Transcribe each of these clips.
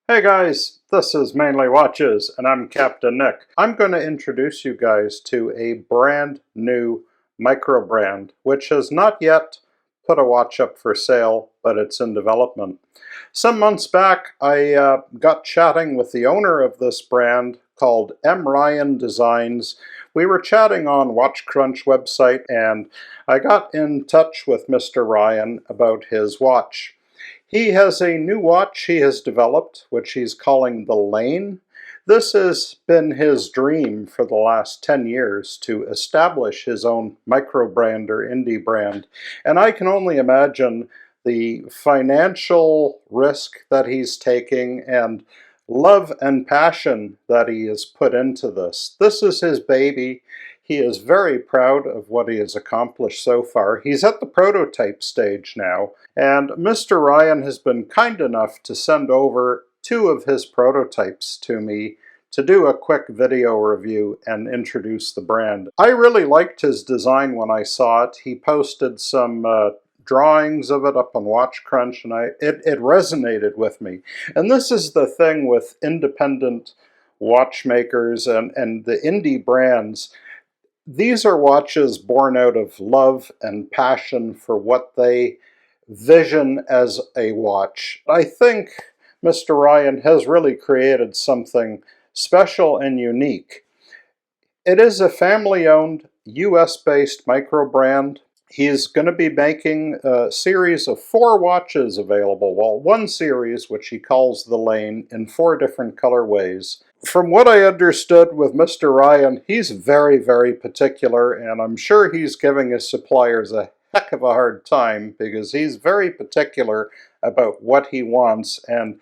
Hey guys, this is Mainly Watches and I'm Captain Nick. I'm going to introduce you guys to a brand new micro brand which has not yet put a watch up for sale, but it's in development. Some months back I got chatting with the owner of this brand called M.RYAN Designs. We were chatting on Watch Crunch website and I got in touch with Mr. Ryan about his watch. He has a new watch he has developed, which he's calling the Layne. This has been his dream for the last 10 years to establish his own micro brand or indie brand. And I can only imagine the financial risk that he's taking and love and passion that he has put into this. This is his baby. He is very proud of what he has accomplished so far. He's at the prototype stage now, and Mr. Ryan has been kind enough to send over 2 of his prototypes to me to do a quick video review and introduce the brand. I really liked his design when I saw it. He posted some drawings of it up on Watch Crunch, and it resonated with me. And this is the thing with independent watchmakers and the indie brands. These are watches born out of love and passion for what they vision as a watch. I think Mr. Ryan has really created something special and unique. It is a family-owned, US-based micro brand. He's going to be making a series of 4 watches available. Well, one series, which he calls the Layne, in 4 different colorways. From what I understood with Mr. Ryan, he's very, very particular, and I'm sure he's giving his suppliers a heck of a hard time because he's very particular about what he wants, and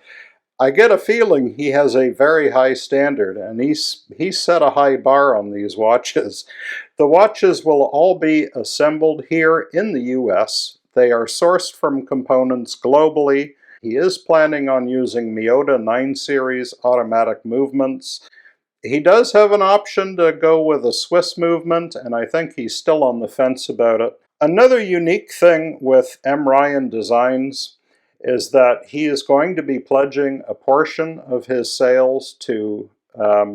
I get a feeling he has a very high standard, and he's set a high bar on these watches. The watches will all be assembled here in the US. They are sourced from components globally. He is planning on using Miyota 9 series automatic movements. He does have an option to go with a Swiss movement, and I think he's still on the fence about it. Another unique thing with M.RYAN Designs is that he is going to be pledging a portion of his sales to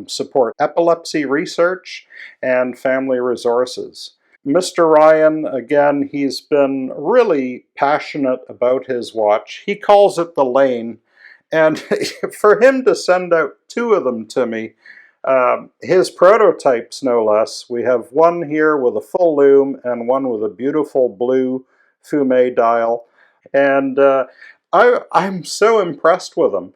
support epilepsy research and family resources. Mr. Ryan, again, he's been really passionate about his watch. He calls it the Layne, and for him to send out 2 of them to me, his prototypes no less. We have one here with a full lume and one with a beautiful blue fume dial, and I'm so impressed with him.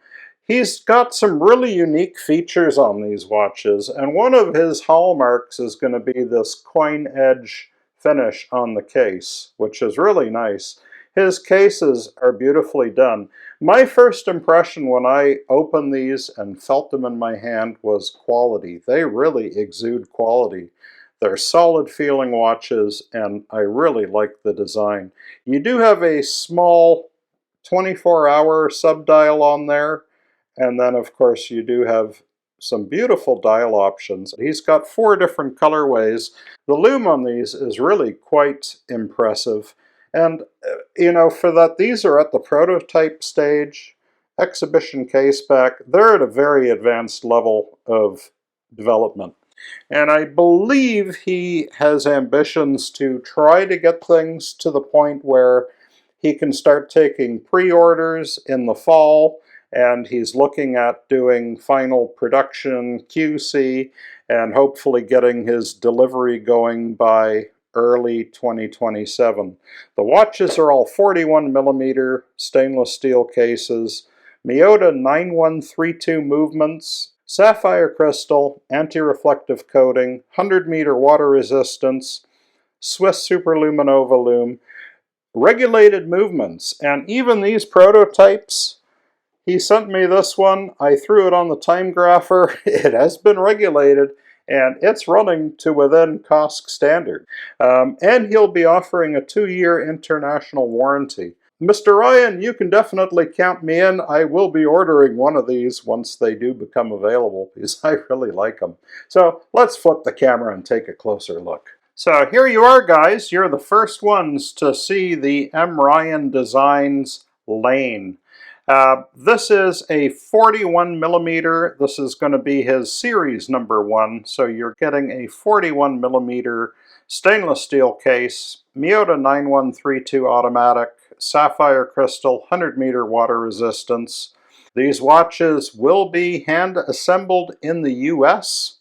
He's got some really unique features on these watches, and one of his hallmarks is going to be this coin edge finish on the case, which is really nice. His cases are beautifully done. My first impression when I opened these and felt them in my hand was quality. They really exude quality. They're solid feeling watches, and I really like the design. You do have a small 24-hour subdial on there, and then of course you do have some beautiful dial options. He's got 4 different colorways. The lume on these is really quite impressive, and you know, for that these are at the prototype stage, exhibition case back, they're at a very advanced level of development. And I believe he has ambitions to try to get things to the point where he can start taking pre-orders in the fall, and he's looking at doing final production QC and hopefully getting his delivery going by early 2027. The watches are all 41mm stainless steel cases, Miyota 9132 movements, sapphire crystal, anti-reflective coating, 100-meter water resistance, Swiss superluminova lume, regulated movements, and even these prototypes, he sent me this one, I threw it on the time grapher, it has been regulated, and it's running to within COSC standard. And he'll be offering a 2-year international warranty. Mr. Ryan, you can definitely count me in. I will be ordering one of these once they do become available, because I really like them. So let's flip the camera and take a closer look. So here you are, guys. You're the first ones to see the M.RYAN Designs Layne. This is a 41 millimeter. This is going to be his series #1, so you're getting a 41 millimeter stainless steel case, Miyota 9132 automatic, sapphire crystal, 100-meter water resistance. These watches will be hand assembled in the US,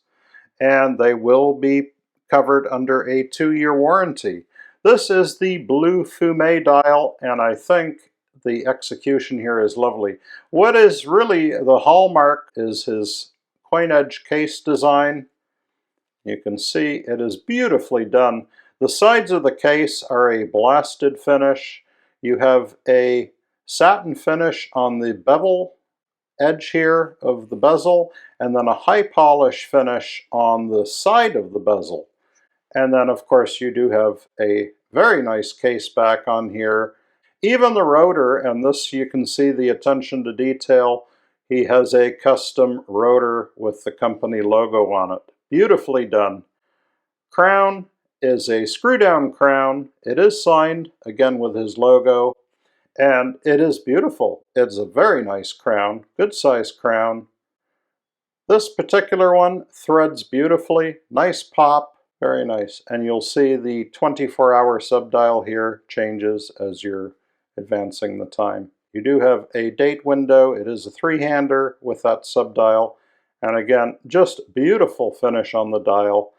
and they will be covered under a 2-year warranty. This is the blue fume dial, and I think the execution here is lovely. What is really the hallmark is his coin edge case design. You can see it is beautifully done. The sides of the case are a blasted finish. You have a satin finish on the bevel edge here of the bezel, and then a high polish finish on the side of the bezel. And then of course you do have a very nice case back on here. Even the rotor, and this you can see the attention to detail, he has a custom rotor with the company logo on it. Beautifully done. Crown is a screw down crown. It is signed, again with his logo, and it is beautiful. It's a very nice crown, good size crown. This particular one threads beautifully, nice pop. Very nice. And you'll see the 24-hour subdial here changes as you're advancing the time. You do have a date window. It is a 3-hander with that subdial. And again, just beautiful finish on the dial.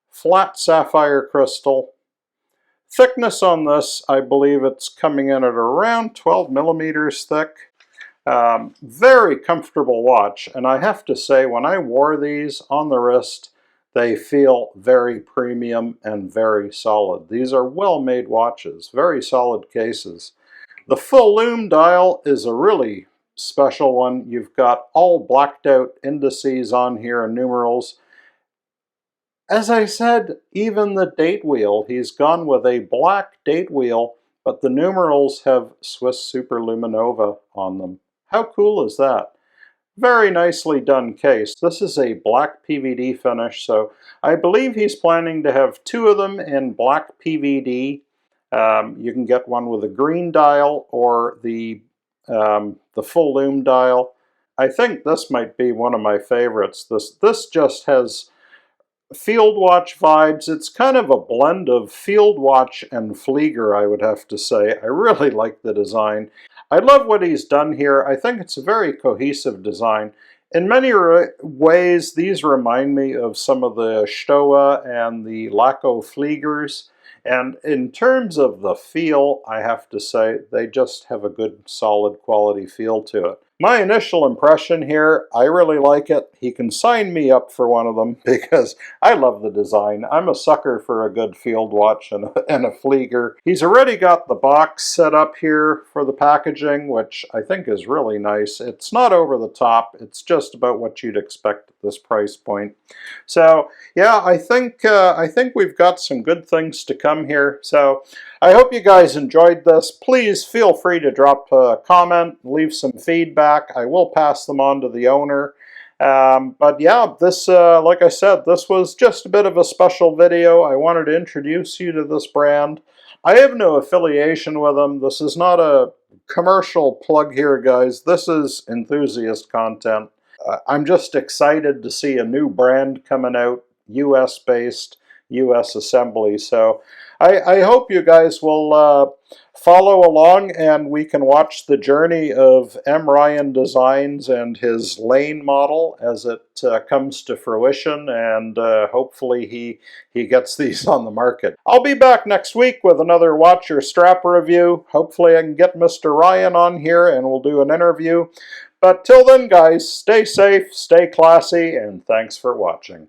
Flat sapphire crystal. Thickness on this, I believe it's coming in at around 12 millimeters thick. Very comfortable watch. And I have to say, when I wore these on the wrist, they feel very premium and very solid. These are well-made watches, very solid cases. The full lume dial is a really special one. You've got all blacked out indices on here and numerals. As I said, even the date wheel, he's gone with a black date wheel, but the numerals have Swiss Superluminova on them. How cool is that? Very nicely done case. This is a black PVD finish, so I believe he's planning to have 2 of them in black PVD. You can get one with a green dial or the full lume dial. I think this might be one of my favorites. This just has field watch vibes. It's kind of a blend of field watch and Flieger, I would have to say. I really like the design. I love what he's done here. I think it's a very cohesive design. In many ways, these remind me of some of the Stoa and the Laco Fliegers. And in terms of the feel, I have to say, they just have a good, solid quality feel to it. My initial impression here, I really like it. He can sign me up for one of them because I love the design. I'm a sucker for a good field watch and a Flieger. He's already got the box set up here for the packaging, which I think is really nice. It's not over the top. It's just about what you'd expect at this price point. So yeah, I think we've got some good things to come here. So I hope you guys enjoyed this. Please feel free to drop a comment, leave some feedback. I will pass them on to the owner. But yeah, this, like I said, this was just a bit of a special video. I wanted to introduce you to this brand. I have no affiliation with them. This is not a commercial plug here, guys. This is enthusiast content. I'm just excited to see a new brand coming out, US-based, US assembly. So I hope you guys will follow along and we can watch the journey of M.RYAN Designs and his Layne model as it comes to fruition, and hopefully he gets these on the market. I'll be back next week with another watch or strap review. Hopefully I can get Mr. Ryan on here and we'll do an interview. But till then, guys, stay safe, stay classy, and thanks for watching.